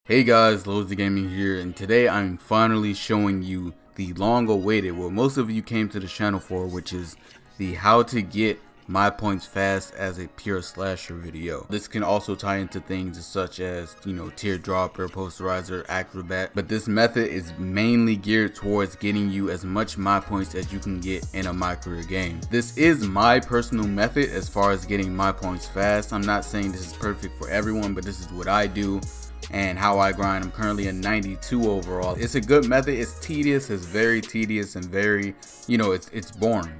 Hey guys, Loads of Gaming here, and today I'm finally showing you the long awaited, what most of you came to the channel for, which is the how to get Mypoints fast as a pure slasher video. This can also tie into things such as, teardropper, posterizer, acrobat, but this method is mainly geared towards getting you as much Mypoints as you can get in a my career game. This is my personal method as far as getting Mypoints fast. I'm not saying this is perfect for everyone, but this is what I do and how I grind. I'm currently a 92 overall. It's a good method. It's tedious. It's very tedious and very, it's boring.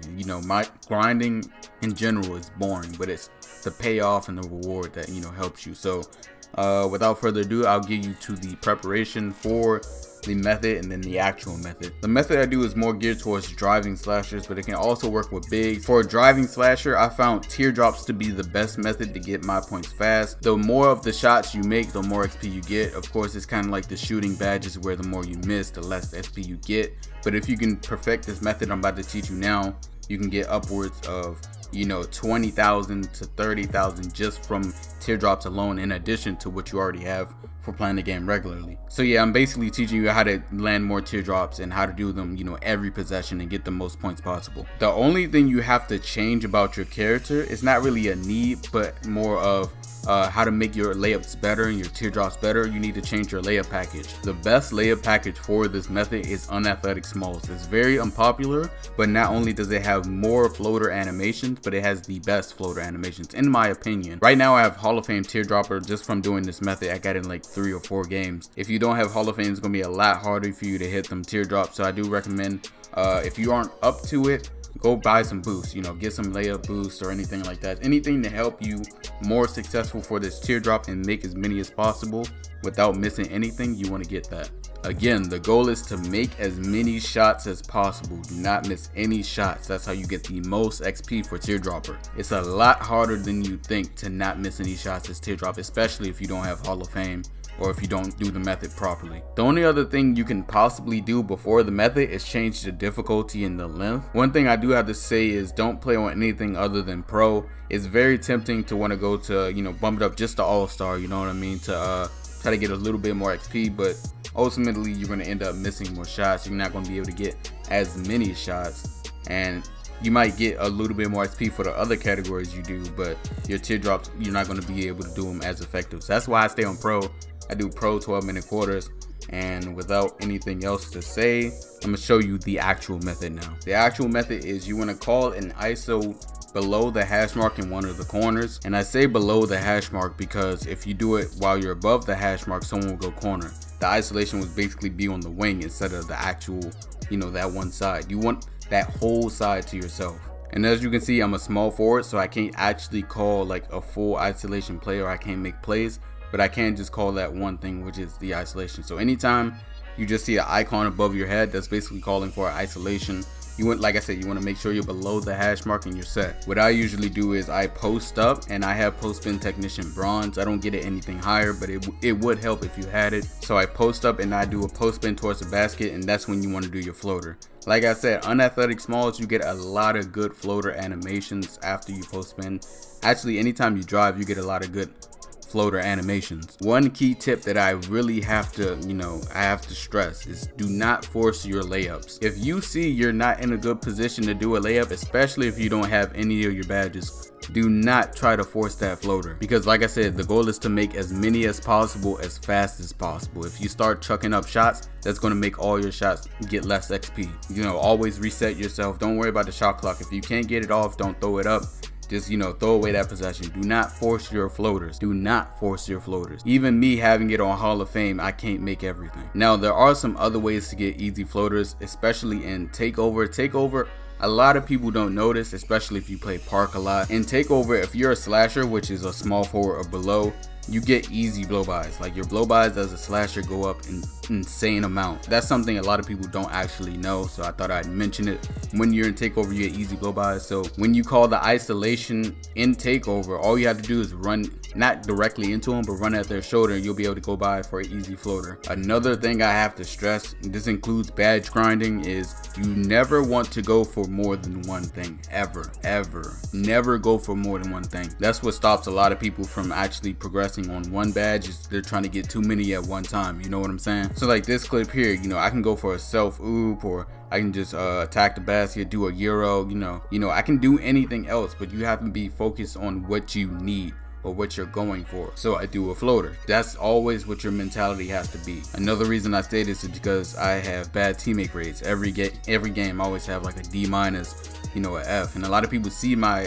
My grinding in general is boring, but it's the payoff and the reward that, helps you. So without further ado, I'll get you to the preparation for the method and then the actual method. The method I do is more geared towards driving slashers, but it can also work with bigs. For a driving slasher, I found teardrops to be the best method to get Mypoints fast. The more of the shots you make, the more XP you get. Of course, it's kind of like the shooting badges where the more you miss, the less XP you get. But if you can perfect this method I'm about to teach you now, you can get upwards of 20,000 to 30,000 just from teardrops alone, in addition to what you already have for playing the game regularly. So yeah, I'm basically teaching you how to land more teardrops and how to do them, every possession and get the most points possible. The only thing you have to change about your character is not really a need, but more of how to make your layups better and your teardrops better. You need to change your layup package. The best layup package for this method is unathletic smalls. It's very unpopular, but not only does it have more floater animations, but it has the best floater animations in my opinion. Right now I have Hall of Fame teardropper just from doing this method. I got it in like 3 or 4 games. If you don't have Hall of Fame, it's gonna be a lot harder for you to hit them teardrops. So I do recommend, if you aren't up to it, go buy some boosts, get some layup boosts or anything like that. Anything to help you more successful for this teardrop and make as many as possible without missing anything. You want to get that. Again, the goal is to make as many shots as possible. Do not miss any shots. That's how you get the most XP for teardropper. It's a lot harder than you think to not miss any shots as teardrop, especially if you don't have Hall of Fame or if you don't do the method properly. The only other thing you can possibly do before the method is change the difficulty and the length. One thing I do have to say is don't play on anything other than pro. It's very tempting to want to go to, bump it up just to all-star, you know what I mean, to try to get a little bit more XP, but ultimately you're going to end up missing more shots. You're not going to be able to get as many shots, and you might get a little bit more XP for the other categories you do, but your teardrops, you're not going to be able to do them as effective. So that's why I stay on pro. I do pro 12-minute quarters, and without anything else to say, I'm gonna show you the actual method now. The actual method is you want to call an ISO below the hash mark in one of the corners, and I say below the hash mark because if you do it while you're above the hash mark, someone will go corner. The isolation would basically be on the wing instead of the actual, that one side. You want that whole side to yourself. And as you can see, I'm a small forward, so I can't actually call like a full isolation play, or I can't make plays. But I can just call that one thing, which is the isolation. So anytime you just see an icon above your head, that's basically calling for isolation. You want, like I said, you want to make sure you're below the hash mark and you're set. What I usually do is I post up, and I have post spin technician bronze. I don't get it anything higher, but it would help if you had it. So I post up and I do a post spin towards the basket, and that's when you want to do your floater. Like I said, unathletic smalls, you get a lot of good floater animations after you post spin. Actually, anytime you drive, you get a lot of good floater animations. One key tip that I really have to, I have to stress is do not force your layups. If you see you're not in a good position to do a layup, especially if you don't have any of your badges, do not try to force that floater, because like I said, the goal is to make as many as possible as fast as possible. If you start chucking up shots, that's going to make all your shots get less XP. Always reset yourself. Don't worry about the shot clock. If you can't get it off, don't throw it up. Just, throw away that possession. Do not force your floaters. Do not force your floaters. Even me having it on Hall of Fame, I can't make everything. Now, there are some other ways to get easy floaters, especially in Takeover. Takeover, a lot of people don't notice, especially if you play Park a lot. In Takeover, if you're a slasher, which is a small forward or below, you get easy blow-bys. Like your blow-bys as a slasher go up an insane amount. That's something a lot of people don't actually know, so I thought I'd mention it. When you're in Takeover, you get easy blow-bys. So when you call the isolation in Takeover, all you have to do is run not directly into them, but run at their shoulder, and you'll be able to go by for an easy floater. Another thing I have to stress, and this includes badge grinding, is you never want to go for more than one thing. Ever never go for more than one thing. That's what stops a lot of people from actually progressing on one badge, is they're trying to get too many at one time. You know what I'm saying? So like this clip here, you know, I can go for a self oop, or I can just attack the basket, do a euro, you know, I can do anything else, but you have to be focused on what you need or what you're going for. So I do a floater. That's always what your mentality has to be. Another reason I say this is because I have bad teammate grades. Every game I always have like a D minus, you know, an F. And a lot of people see my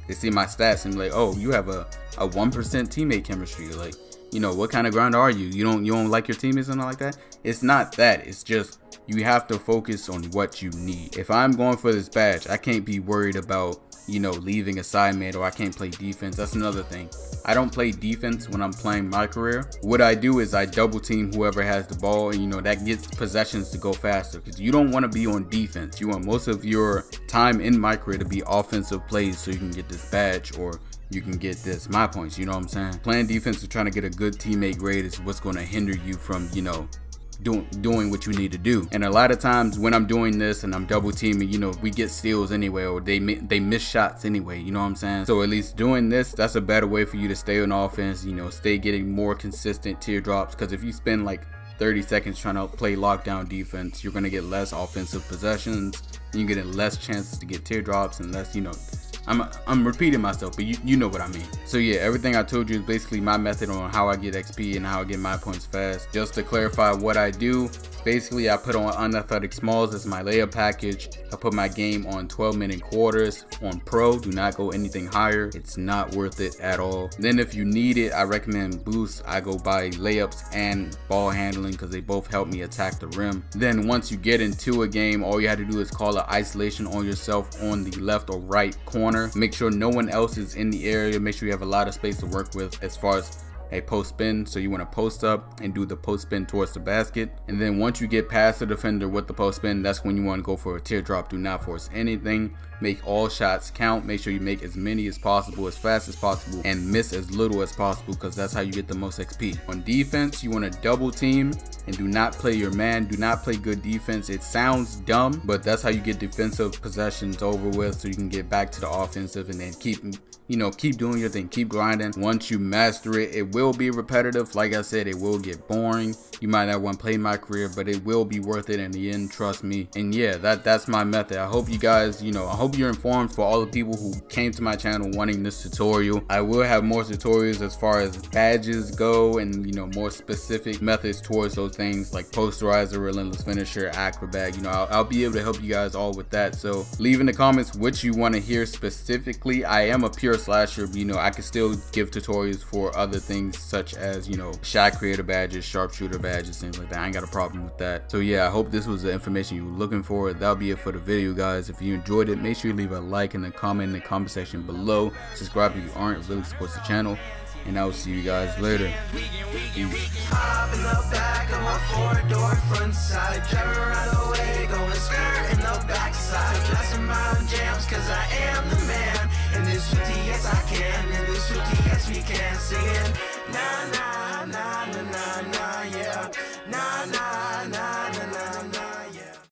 they see my stats and be like, oh, you have a 1% teammate chemistry. Like, you know, what kind of grinder are you? You don't like your teammates and all like that? It's not that. It's just you have to focus on what you need. If I'm going for this badge, I can't be worried about, you know, leaving a side mid, or I can't play defense. That's another thing. I don't play defense when I'm playing my career. What I do is I double team whoever has the ball, and you know, that gets possessions to go faster, because you don't want to be on defense. You want most of your time in my career to be offensive plays, so you can get this badge or you can get this Mypoints. You know what I'm saying? Playing defense and trying to get a good teammate grade is what's going to hinder you from, you know, doing what you need to do. And a lot of times when I'm doing this and I'm double teaming, you know, we get steals anyway, or they miss shots anyway, you know what I'm saying? So at least doing this, that's a better way for you to stay on offense, you know, stay getting more consistent teardrops. Because if you spend like 30 seconds trying to play lockdown defense, you're going to get less offensive possessions, and you get less chances to get teardrops, and less, you know, I'm repeating myself, but you know what I mean. So yeah, everything I told you is basically my method on how I get XP and how I get my points fast. Just to clarify what I do, basically I put on unathletic smalls as my layup package. I put my game on 12-minute quarters on pro. Do not go anything higher. It's not worth it at all. Then if you need it, I recommend boost. I go by layups and ball handling because they both help me attack the rim. Then once you get into a game, all you have to do is call an isolation on yourself on the left or right corner. Make sure no one else is in the area. Make sure you have a lot of space to work with as far as a post spin. So you want to post up and do the post spin towards the basket, and then once you get past the defender with the post spin, that's when you want to go for a teardrop. Do not force anything. Make all shots count. Make sure you make as many as possible, as fast as possible, and miss as little as possible, because that's how you get the most XP. On defense, you want to double team and do not play your man. Do not play good defense. It sounds dumb, but that's how you get defensive possessions over with, so you can get back to the offensive and then keep doing your thing, keep grinding. Once you master it, it will be repetitive. Like I said, it will get boring. You might not want to play my career, but it will be worth it in the end, trust me. And yeah, that's my method. I hope you guys, I hope you're informed. For all the people who came to my channel wanting this tutorial, I will have more tutorials as far as badges go, and more specific methods towards those things like posterizer, relentless finisher, acrobat. I'll be able to help you guys all with that. So leave in the comments what you want to hear specifically. I am a pure slasher, but I can still give tutorials for other things such as shot creator badges, sharpshooter badges, things like that. I ain't got a problem with that. So yeah, I hope this was the information you were looking for. That'll be it for the video, guys. If you enjoyed it, make sure you leave a like and a comment in the comment section below. Subscribe if you aren't. It really supports the channel, and I will see you guys later. Hop in the back of my four-door front side, drive around the way, going skirt in the backside, blasting my own jams, cause I am the man. In this 50, yes I can, in this 50, yes we can, singing, nah, nah, nah.